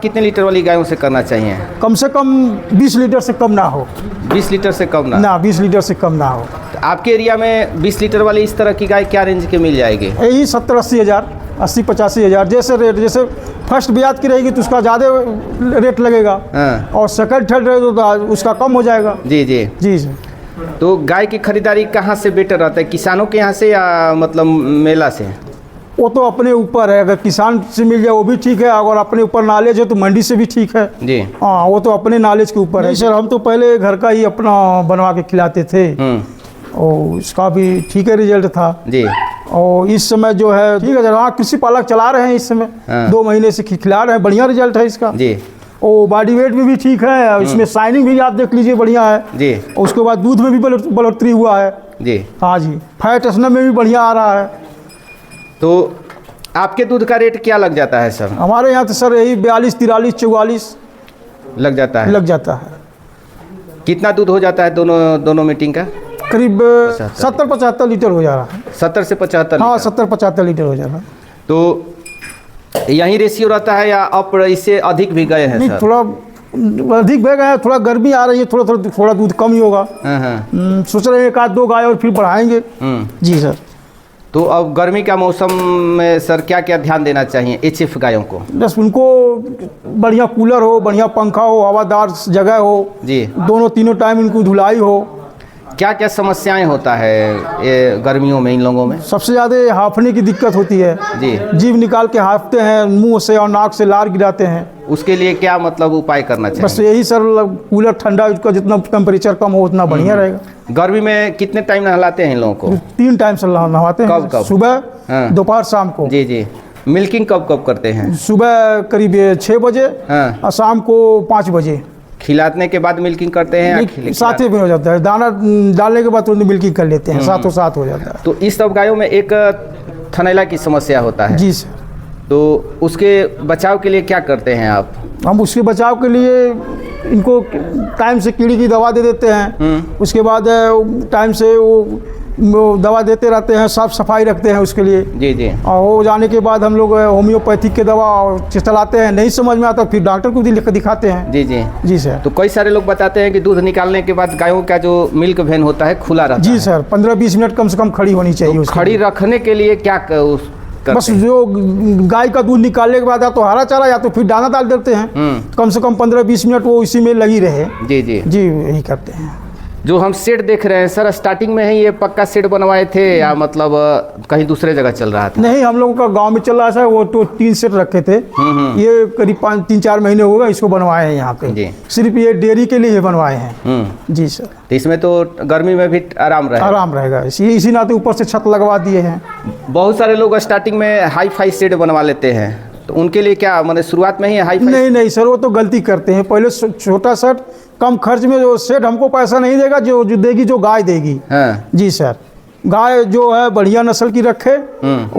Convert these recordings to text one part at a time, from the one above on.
कितने लीटर वाली गायों से करना चाहिए? कम से कम 20 लीटर से कम ना हो। 20 लीटर से कम ना? 20 लीटर से कम ना हो। तो आपके एरिया में 20 लीटर वाली इस तरह की गाय क्या रेंज के मिल जाएगी? यही 70-80 हज़ार, 80-85 हज़ार जैसे रेट। जैसे फर्स्ट ब्याज की रहेगी तो उसका ज़्यादा रेट लगेगा। हाँ। और सेकंड थर्ड रहेगा तो उसका कम हो जाएगा। जी जी जी सर। तो गाय की खरीदारी कहाँ से बेटर रहता है, किसानों के यहाँ से या मतलब मेला से? वो तो अपने ऊपर है, अगर किसान से मिल जाए वो भी ठीक है, अगर अपने ऊपर नॉलेज है तो मंडी से भी ठीक है जी। हाँ, वो तो अपने नॉलेज के ऊपर है सर। हम तो पहले घर का ही अपना बनवा के खिलाते थे और इसका भी ठीक है रिजल्ट था जी। और इस समय जो है ठीक है सर। हाँ, कृषि पालक चला रहे हैं इस समय। हाँ। 2 महीने से खिला रहे हैं, बढ़िया रिजल्ट है इसका जी। और बॉडी वेट में भी ठीक है, इसमें शाइनिंग भी आप देख लीजिए बढ़िया है जी। उसके बाद दूध में भी बढ़ोतरी हुआ है जी। हाँ जी। फैट स्नम में भी बढ़िया आ रहा है। तो आपके दूध का रेट क्या लग जाता है सर? हमारे यहाँ तो सर यही 42, 43, 44 लग जाता है। लग जाता है। कितना दूध हो जाता है दोनों मीटिंग का? करीब 70-75 लीटर हो जा रहा है। 70 से 75? हाँ, 70-75 लीटर हो जा रहा है। तो यही रेशियो रहता है या अब इससे अधिक भी गए हैं नहीं, सर? थोड़ा अधिक बह गए हैं, थोड़ा गर्मी आ रही है, थोड़ा दूध कम ही होगा। हाँ। सोच रहे हैं 1-2 गाय और फिर बढ़ाएंगे। जी सर। तो अब गर्मी का मौसम में सर क्या क्या ध्यान देना चाहिए HF गायों को? बस उनको बढ़िया कूलर हो, बढ़िया पंखा हो, हवादार जगह हो जी। दोनों तीनों टाइम इनको धुलाई हो। क्या क्या समस्याएं होता है ये गर्मियों में इन लोगों में? सबसे ज़्यादा हांफने की दिक्कत होती है जी। जीभ निकाल के हांफते हैं, मुंह से और नाक से लार गिराते हैं। उसके लिए क्या मतलब उपाय करना चाहिए? बस यही सर, कूलर ठंडा, उसका जितना टेम्परेचर कम हो उतना बढ़िया रहेगा। गर्मी में कितने टाइम नहलाते हैं इन लोगों को? 3 टाइम से नहवाते हैं। कब? सुबह, हाँ। दोपहर, शाम को। जी जी। मिल्किंग कब करते हैं? सुबह करीब 6 बजे हाँ। और शाम को 5 बजे। खिलाने के बाद मिल्किंग करते हैं या साथ ही में हो जाता है, दाना डालने के बाद तुरंत मिल्किंग कर लेते हैं, साथों साथ हो जाता है। तो इस सब गायों में एक थनैला की समस्या होता है। जी सर। तो उसके बचाव के लिए क्या करते हैं आप? हम उसके बचाव के लिए इनको टाइम से कीड़ी की दवा दे देते हैं। उसके बाद टाइम से वो दवा देते रहते हैं, साफ सफाई रखते हैं उसके लिए। जी जी। और हो जाने के बाद हम लोग होम्योपैथिक के दवा चलाते हैं। नहीं समझ में आता फिर डॉक्टर को भी दिखाते हैं। जी जी। जी सर। तो कई सारे लोग बताते हैं कि दूध निकालने के बाद गायों का जो मिल्क वैन होता है खुला रहता है। जी सर, 15-20 मिनट कम से कम खड़ी होनी चाहिए। तो खड़ी रखने के लिए क्या बस जो गाय का दूध निकालने के बाद या तो हरा चारा या तो फिर दाना डाल देते हैं। कम से कम 15-20 मिनट वो इसी में लगी रहे। जी जी जी, यही करते हैं। जो हम शेड देख रहे हैं सर, स्टार्टिंग में ही ये पक्का शेड बनवाए थे या मतलब कहीं दूसरे जगह चल रहा था? नहीं, हम लोगों का गांव में चल रहा था। वो तो 3 सेट रखे थे। ये करीब 3-4 महीने हो गए इसको बनवाए हैं यहाँ पे। जी। सिर्फ ये डेयरी के लिए ही बनवाए हैं। जी सर। तो इसमें तो गर्मी में भी आराम रहेगा। इसी नाते ऊपर से छत लगवा दिए हैं। बहुत सारे लोग स्टार्टिंग में हाई फाई शेड बनवा लेते हैं, तो उनके लिए क्या मतलब शुरुआत में ही हाई फाई? नहीं सर, वो तो गलती करते हैं। पहले छोटा सेट कम खर्च में, जो सेट हमको पैसा नहीं देगा, जो देगी जो गाय देगी। हाँ। जी सर। गाय जो है बढ़िया नस्ल की रखे,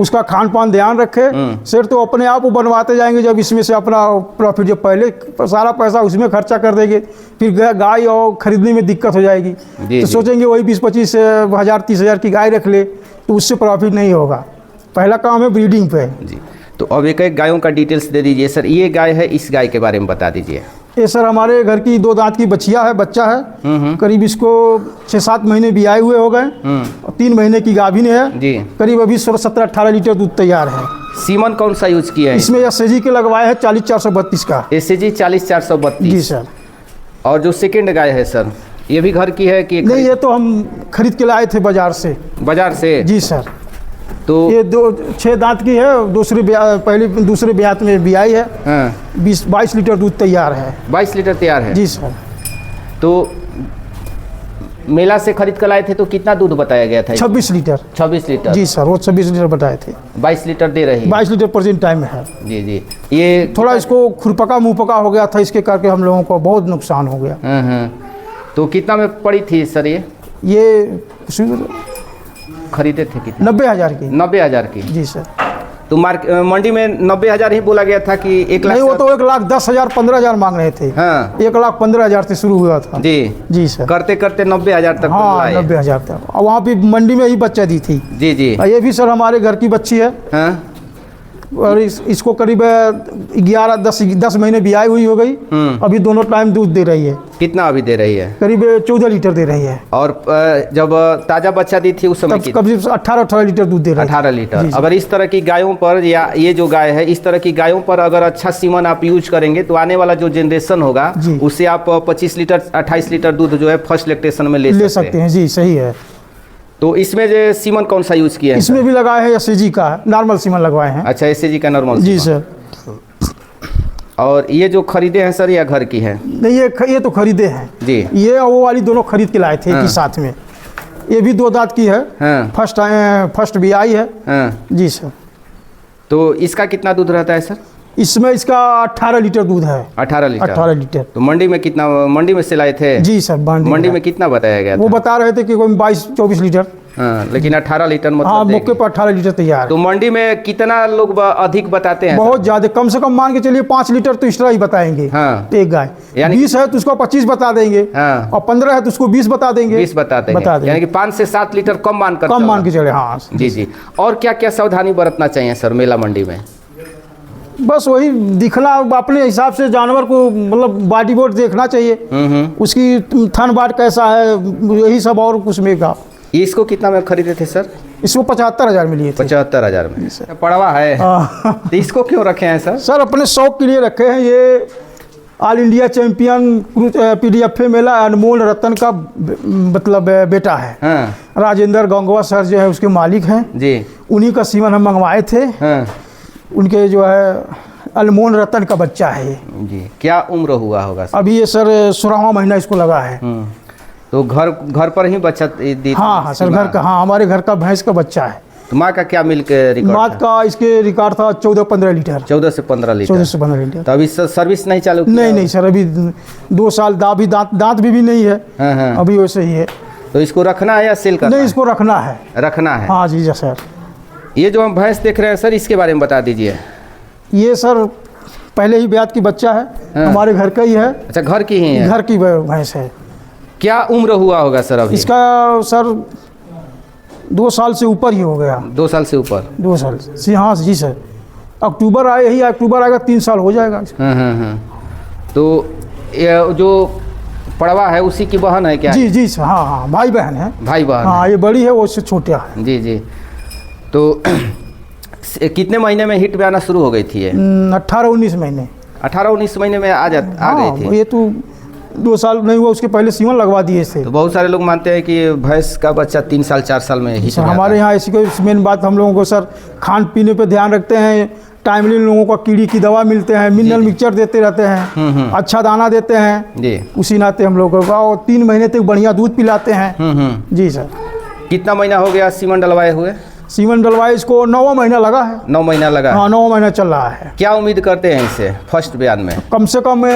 उसका खान पान ध्यान रखे। सेट तो अपने आप वो बनवाते जाएंगे। जब इसमें से अपना प्रॉफिट, जब पहले सारा पैसा उसमें खर्चा कर देंगे फिर गाय और खरीदने में दिक्कत हो जाएगी। तो सोचेंगे वही 20-25 हज़ार 30 हज़ार की गाय रख ले तो उससे प्रॉफिट नहीं होगा। पहला काम है ब्रीडिंग पे। जी। तो अब एक गायों का डिटेल्स दे दीजिए सर। ये गाय है, इस गाय के बारे में बता दीजिए। ये सर हमारे घर की 2 दांत की बच्चा है। करीब इसको 6-7 महीने बियाए हुए हो गए और 3 महीने की गाभिन है जी। करीब अभी 17-18 लीटर दूध तैयार है। सीमन कौन सा यूज किया है? इसमें SAG के लगवाया है 40-432 का। SAG 40-432? जी सर। और जो सेकेंड गाय है सर, ये भी घर की है कि? नहीं, ये तो हम खरीद के लाए थे बाजार से। जी सर। तो ये 6 दांत की है, दूसरे ब्यात में बियाई है। हाँ। 22 लीटर दूध तैयार है। 22 लीटर तैयार है? जी सर। तो मेला से खरीद कर लाए थे तो कितना दूध बताया गया था? 26 लीटर। 26 लीटर? जी सर, वो 26 लीटर बताए थे। 22 लीटर दे रही है? 22 लीटर प्रेजेंट टाइम में है। जी जी। ये थोड़ा इसको खुरपका मुँहपका हो गया था, इसके करके हम लोगों को बहुत नुकसान हो गया। तो कितना में पड़ी थी सर ये खरीदे थे कितने? 90,000 की। 90,000 की? जी सर। तो मंडी में 90,000 ही बोला गया था कि 1 लाख? नहीं, वो तो 1,10,000 15,000 मांग रहे थे। हाँ। 1,15,000 से शुरू हुआ था। जी सर। करते करते 90,000 तक? हाँ, 90,000 तक। और वहाँ पे मंडी में ही बच्चा दी थी। जी जी। ये भी सर हमारे घर की बच्ची है। हाँ। और इसको करीब 11-10 महीने ब्याई हुई हो गई। अभी दोनों टाइम दूध दे रही है। कितना अभी दे रही है? करीब 14 लीटर दे रही है। और जब ताज़ा बच्चा दी थी उस समय तब करीब 18 लीटर दूध दे रही है। 18 लीटर। जी, जी। अगर इस तरह की गायों पर, या ये जो गाय है इस तरह की गायों पर अगर अच्छा सीमन आप यूज करेंगे तो आने वाला जो जनरेशन होगा जी। उससे आप 25 लीटर 28 लीटर दूध जो है फर्स्ट लैक्टेशन में ले सकते हैं। जी सही है। तो इसमें जो सीमन कौन सा यूज किया है? इसमें भी लगाए हैं एसएजी का नॉर्मल सीमन लगवाए हैं। अच्छा, एसएजी का नॉर्मल जी सीमन। सर। और ये जो खरीदे हैं सर या घर की है? नहीं, ये तो खरीदे हैं जी। ये और वो वाली दोनों खरीद के लाए थे एक ही साथ में। ये भी 2 दांत की है। हाँ। फर्स्ट भी आई है। हाँ। जी सर। तो इसका कितना दूध रहता है सर? इसमें इसका 18 लीटर दूध है। 18 लीटर। 18 लीटर। तो मंडी में कितना, मंडी में से लाए थे? जी सर, मंडी में कितना बताया गया वो था? बता रहे थे कि कोई 22-24 लीटर। हाँ, लेकिन 18 लीटर हाँ, मतलब मौके पर 18 लीटर तैयार है। तो मंडी में कितना लोग अधिक बताते हैं? बहुत ज्यादा, कम से कम मान के चलिए 5 लीटर तो एक्स्ट्रा ही बताएंगे। हाँ। एक गाय यानी 20 है तो उसको 25 बता देंगे। हाँ। और 15 है तो उसको 20 बता देंगे। 20 बताते हैं, यानी कि 5 से 7 लीटर कम मान कर कम मान के चले। हाँ जी जी। और क्या क्या सावधानी बरतना चाहिए सर मेला मंडी में? बस वही दिखना अपने हिसाब से, जानवर को मतलब बॉडी बोर्ड देखना चाहिए, उसकी थन बाट कैसा है, यही सब। और कुछ में का इसको कितना में खरीदे थे सर? इसको 75,000 में लिए थे। 75,000 में पड़वा है। तो इसको क्यों रखे हैं सर? सर अपने शौक के लिए रखे हैं। ये ऑल इंडिया चैंपियन PDFA मेला अनमोल रतन का मतलब बेटा है। हाँ। राजेंद्र गंगवा सर जो है उसके मालिक हैं जी। उन्हीं का सीमन हम मंगवाए थे। हाँ। उनके जो है अनमोल रतन का बच्चा है ये। जी। क्या उम्र हुआ होगा सर? अभी ये सर 16वां महीना इसको लगा है। तो घर पर ही बच्चा दी? हाँ सर, घर का। हाँ, हमारे घर का भैंस का बच्चा है। तो माँ का क्या मिल्क रिकॉर्ड? माँ का इसके रिकॉर्ड था 14-15 लीटर। 14 से 15 लीटर। 14 से 15 लीटर। तो अभी सर्विस नहीं चालू? नहीं सर, अभी 2 साल दांत भी नहीं है। हाँ हाँ। अभी वैसे ही है। तो इसको रखना है या सेल करना? नहीं, इसको रखना है। रखना है। हाँ जी सर। ये जो हम भैंस देख रहे हैं सर, इसके बारे में बता दीजिए। ये सर पहले ही ब्यात की बच्चा है। हाँ। हमारे घर का ही है। अच्छा, घर की ही है? घर की भैंस है। क्या उम्र हुआ होगा सर अभी? इसका सर 2 साल से ऊपर ही हो गया। 2 साल से ऊपर? 2 साल से। हाँ जी सर। अक्टूबर आएगा 3 साल हो जाएगा। हाँ। तो ये जो पड़वा है उसी की बहन है क्या? जी सर। हाँ, भाई बहन है। भाई बहन। हाँ, ये बड़ी है, वो उससे छोटा है। जी। तो कितने महीने में हिट पे आना शुरू हो गई थी ये? 18-19 महीने। 18-19 महीने में आ गई थी। ये तो 2 साल नहीं हुआ उसके पहले सीमन लगवा दिए थे। तो बहुत सारे लोग मानते हैं कि भैंस का बच्चा 3 साल 4 साल में हिट सर में हमारे यहाँ ऐसी कोई मेन बात, हम लोगों को सर खान पीने पे ध्यान रखते हैं। टाइमली लोगों को कीड़ी की दवा मिलते हैं, मिनरल मिक्सचर देते रहते हैं, अच्छा दाना देते हैं जी। उसी नाते हम लोग को 3 महीने तक बढ़िया दूध पिलाते हैं। जी सर। कितना महीना हो गया सीमन डलवाए हुए? सीमन डलवाए इसको 9वां महीना लगा है। 9 महीना लगा? हाँ, 9वां महीना चल रहा है। क्या उम्मीद करते हैं इससे फर्स्ट बयान में? कम से कम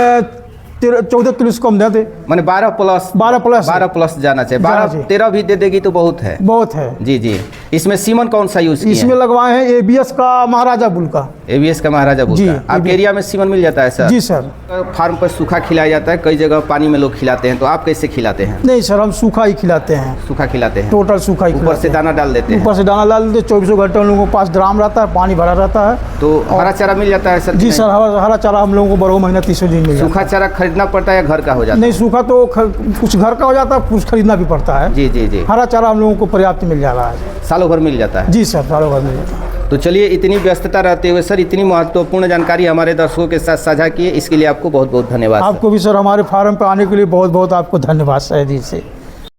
14 किलो से कम दे दे। माने 12 प्लस? 12 प्लस जाना चाहिए। 12-13 भी दे देगी तो बहुत है। बहुत है। जी। इसमें सीमन कौन सा यूज किया? इसमें लगवाए हैं ABS का महाराजा बुल का। ABS का महाराजा बुल का। आपके एरिया में सीमन मिल जाता है सर? जी सर। फार्म पर सूखा खिलाया जाता है, कई जगह पानी में लोग खिलाते हैं, तो आप कैसे खिलाते हैं? नहीं सर, हम सूखा ही खिलाते हैं। सूखा खिलाते हैं? टोटल सूखा ही। ऊपर से दाना डाल देते हैं? ऊपर से दाना डाल देते। 24 घंटे हम लोगों के पास ड्राम रहता है, पानी भरा रहता है। तो हरा चारा मिल जाता है सर? जी सर, हरा चारा हम लोगों को 12 महीना 30 दिन मिल जाता है। सूखा चारा खरीदना पड़ता है या घर का हो जाता है? नहीं, सूखा तो कुछ घर का हो जाता है, कुछ खरीदना भी पड़ता है। जी। हरा चारा हम लोगों को पर्याप्त मिल जा रहा है। सालों भर मिल जाता है? जी सर, सालों भर मिल जाता है। तो चलिए, इतनी व्यस्तता रहते हुए सर इतनी महत्वपूर्ण जानकारी हमारे दर्शकों के साथ साझा किए, इसके लिए आपको बहुत बहुत धन्यवाद। आपको भी सर हमारे फार्म पर आने के लिए बहुत बहुत आपको धन्यवाद सर जी से।